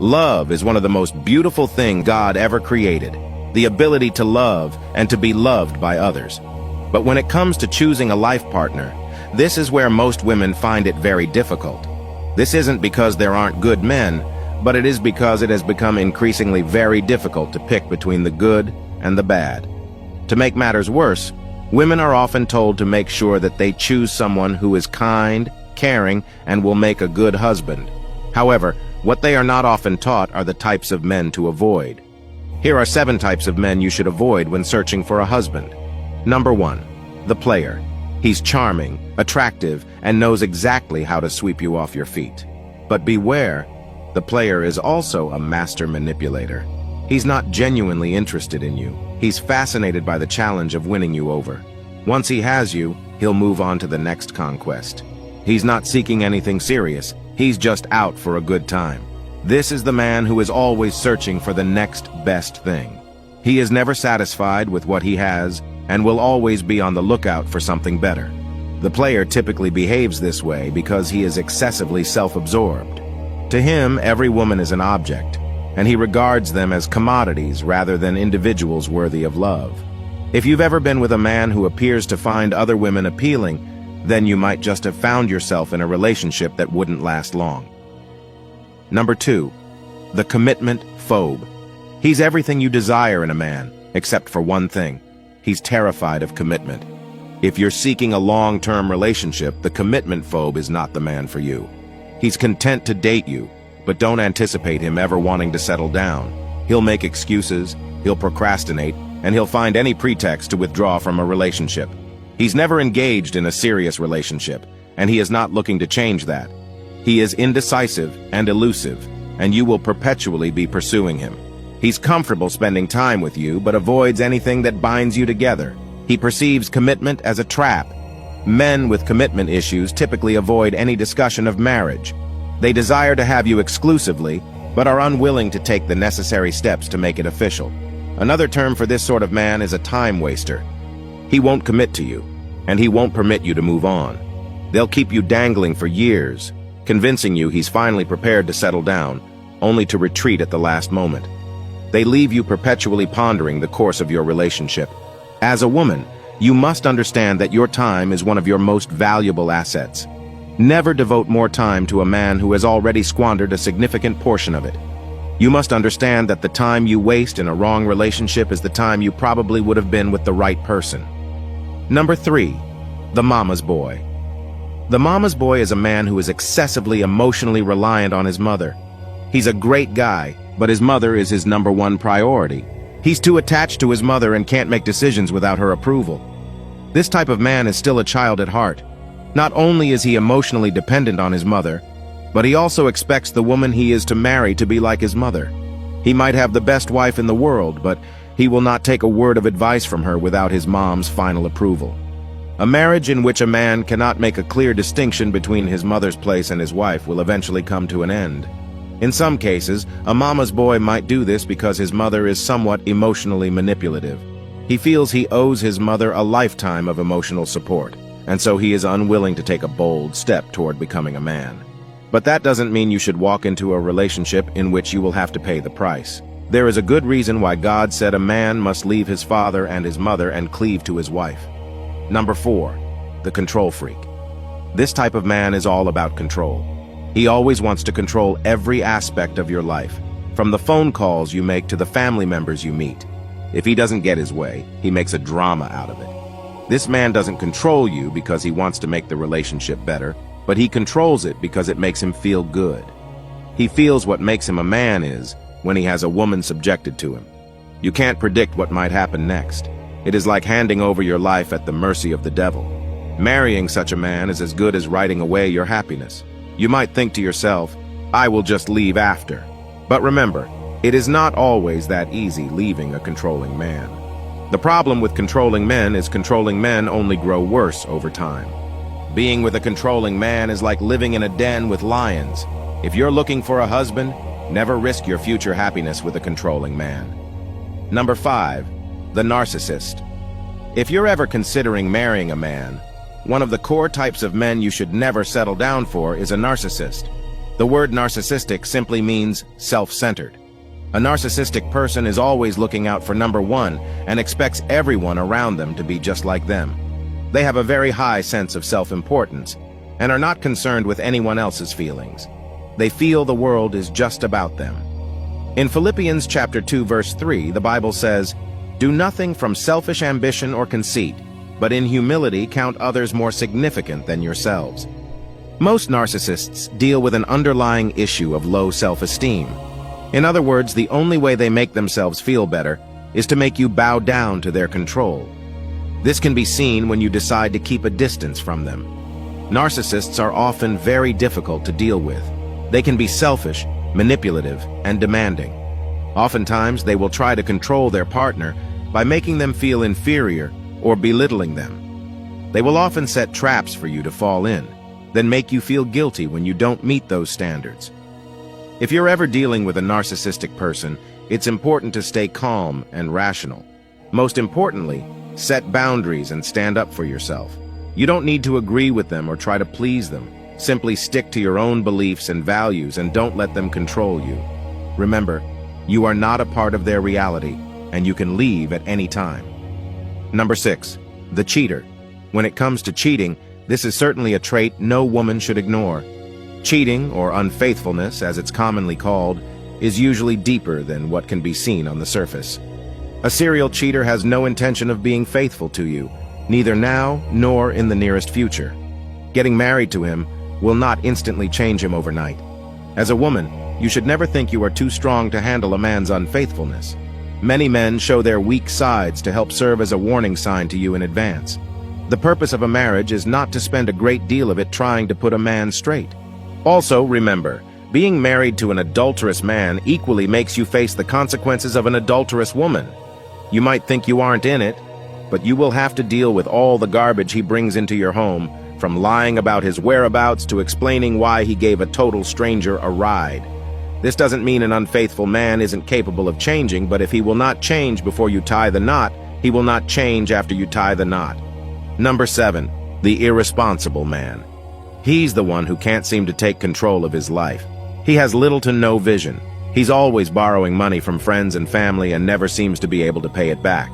Love is one of the most beautiful things God ever created, the ability to love and to be loved by others. But when it comes to choosing a life partner, this is where most women find it very difficult. This isn't because there aren't good men, but it is because it has become increasingly very difficult to pick between the good and the bad. To make matters worse, women are often told to make sure that they choose someone who is kind, caring, and will make a good husband. However, what they are not often taught are the types of men to avoid. Here are 7 types of men you should avoid when searching for a husband. Number 1. The player. He's charming, attractive, and knows exactly how to sweep you off your feet. But beware, the player is also a master manipulator. He's not genuinely interested in you. He's fascinated by the challenge of winning you over. Once he has you, he'll move on to the next conquest. He's not seeking anything serious. He's just out for a good time. This is the man who is always searching for the next best thing. He is never satisfied with what he has and will always be on the lookout for something better. The player typically behaves this way because he is excessively self-absorbed. To him, every woman is an object, and he regards them as commodities rather than individuals worthy of love. If you've ever been with a man who appears to find other women appealing, then you might just have found yourself in a relationship that wouldn't last long. Number 2. The commitment phobe. He's everything you desire in a man, except for one thing. He's terrified of commitment. If you're seeking a long-term relationship, the commitment phobe is not the man for you. He's content to date you, but don't anticipate him ever wanting to settle down. He'll make excuses, he'll procrastinate, and he'll find any pretext to withdraw from a relationship. He's never engaged in a serious relationship, and he is not looking to change that. He is indecisive and elusive, and you will perpetually be pursuing him. He's comfortable spending time with you, but avoids anything that binds you together. He perceives commitment as a trap. Men with commitment issues typically avoid any discussion of marriage. They desire to have you exclusively, but are unwilling to take the necessary steps to make it official. Another term for this sort of man is a time waster. He won't commit to you, and he won't permit you to move on. They'll keep you dangling for years, convincing you he's finally prepared to settle down, only to retreat at the last moment. They leave you perpetually pondering the course of your relationship. As a woman, you must understand that your time is one of your most valuable assets. Never devote more time to a man who has already squandered a significant portion of it. You must understand that the time you waste in a wrong relationship is the time you probably would have been with the right person. Number 3. The mama's boy. The mama's boy is a man who is excessively emotionally reliant on his mother. He's a great guy, but his mother is his number 1 priority. He's too attached to his mother and can't make decisions without her approval. This type of man is still a child at heart. Not only is he emotionally dependent on his mother, but he also expects the woman he is to marry to be like his mother. He might have the best wife in the world, but he will not take a word of advice from her without his mom's final approval. A marriage in which a man cannot make a clear distinction between his mother's place and his wife will eventually come to an end. In some cases, a mama's boy might do this because his mother is somewhat emotionally manipulative. He feels he owes his mother a lifetime of emotional support, and so he is unwilling to take a bold step toward becoming a man. But that doesn't mean you should walk into a relationship in which you will have to pay the price. There is a good reason why God said a man must leave his father and his mother and cleave to his wife. Number 4. The control freak. This type of man is all about control. He always wants to control every aspect of your life, from the phone calls you make to the family members you meet. If he doesn't get his way, he makes a drama out of it. This man doesn't control you because he wants to make the relationship better, but he controls it because it makes him feel good. He feels what makes him a man is when he has a woman subjected to him. You can't predict what might happen next. It is like handing over your life at the mercy of the devil. Marrying such a man is as good as writing away your happiness. You might think to yourself, I will just leave after. But remember, it is not always that easy leaving a controlling man. The problem with controlling men is controlling men only grow worse over time. Being with a controlling man is like living in a den with lions. If you're looking for a husband, never risk your future happiness with a controlling man. Number 5. The narcissist. If you're ever considering marrying a man, one of the core types of men you should never settle down for is a narcissist. The word narcissistic simply means self-centered. A narcissistic person is always looking out for number one and expects everyone around them to be just like them. They have a very high sense of self-importance and are not concerned with anyone else's feelings. They feel the world is just about them. In Philippians chapter 2 verse 3, the Bible says, "Do nothing from selfish ambition or conceit, but in humility count others more significant than yourselves." Most narcissists deal with an underlying issue of low self-esteem. In other words, the only way they make themselves feel better is to make you bow down to their control. This can be seen when you decide to keep a distance from them. Narcissists are often very difficult to deal with. They can be selfish, manipulative, and demanding. Oftentimes, they will try to control their partner by making them feel inferior or belittling them. They will often set traps for you to fall in, then make you feel guilty when you don't meet those standards. If you're ever dealing with a narcissistic person, it's important to stay calm and rational. Most importantly, set boundaries and stand up for yourself. You don't need to agree with them or try to please them. Simply stick to your own beliefs and values and don't let them control you. Remember, you are not a part of their reality, and you can leave at any time. Number 6, the cheater. When it comes to cheating, this is certainly a trait no woman should ignore. Cheating, or unfaithfulness as it's commonly called, is usually deeper than what can be seen on the surface. A serial cheater has no intention of being faithful to you, neither now nor in the nearest future. Getting married to him will not instantly change him overnight. As a woman, you should never think you are too strong to handle a man's unfaithfulness. Many men show their weak sides to help serve as a warning sign to you in advance. The purpose of a marriage is not to spend a great deal of it trying to put a man straight. Also, remember, being married to an adulterous man equally makes you face the consequences of an adulterous woman. You might think you aren't in it, but you will have to deal with all the garbage he brings into your home, from lying about his whereabouts to explaining why he gave a total stranger a ride. This doesn't mean an unfaithful man isn't capable of changing, but if he will not change before you tie the knot, he will not change after you tie the knot. Number 7, the irresponsible man. He's the one who can't seem to take control of his life. He has little to no vision. He's always borrowing money from friends and family and never seems to be able to pay it back.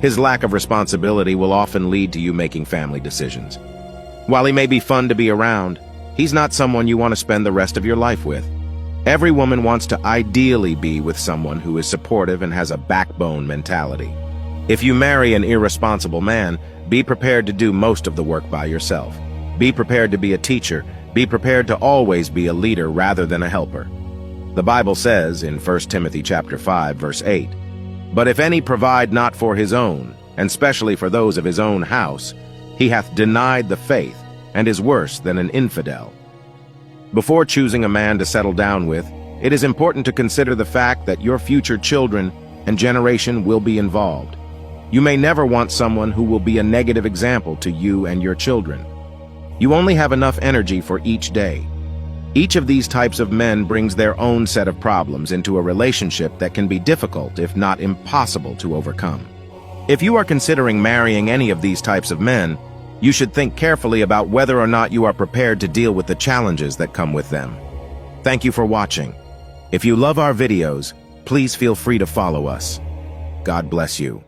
His lack of responsibility will often lead to you making family decisions. While he may be fun to be around, he's not someone you want to spend the rest of your life with. Every woman wants to ideally be with someone who is supportive and has a backbone mentality. If you marry an irresponsible man, be prepared to do most of the work by yourself. Be prepared to be a teacher. Be prepared to always be a leader rather than a helper. The Bible says in 1 Timothy chapter 5, verse 8, "But if any provide not for his own, and specially for those of his own house, he hath denied the faith, and is worse than an infidel." Before choosing a man to settle down with, it is important to consider the fact that your future children and generation will be involved. You may never want someone who will be a negative example to you and your children. You only have enough energy for each day. Each of these types of men brings their own set of problems into a relationship that can be difficult, if not impossible, to overcome. If you are considering marrying any of these types of men, you should think carefully about whether or not you are prepared to deal with the challenges that come with them. Thank you for watching. If you love our videos, please feel free to follow us. God bless you.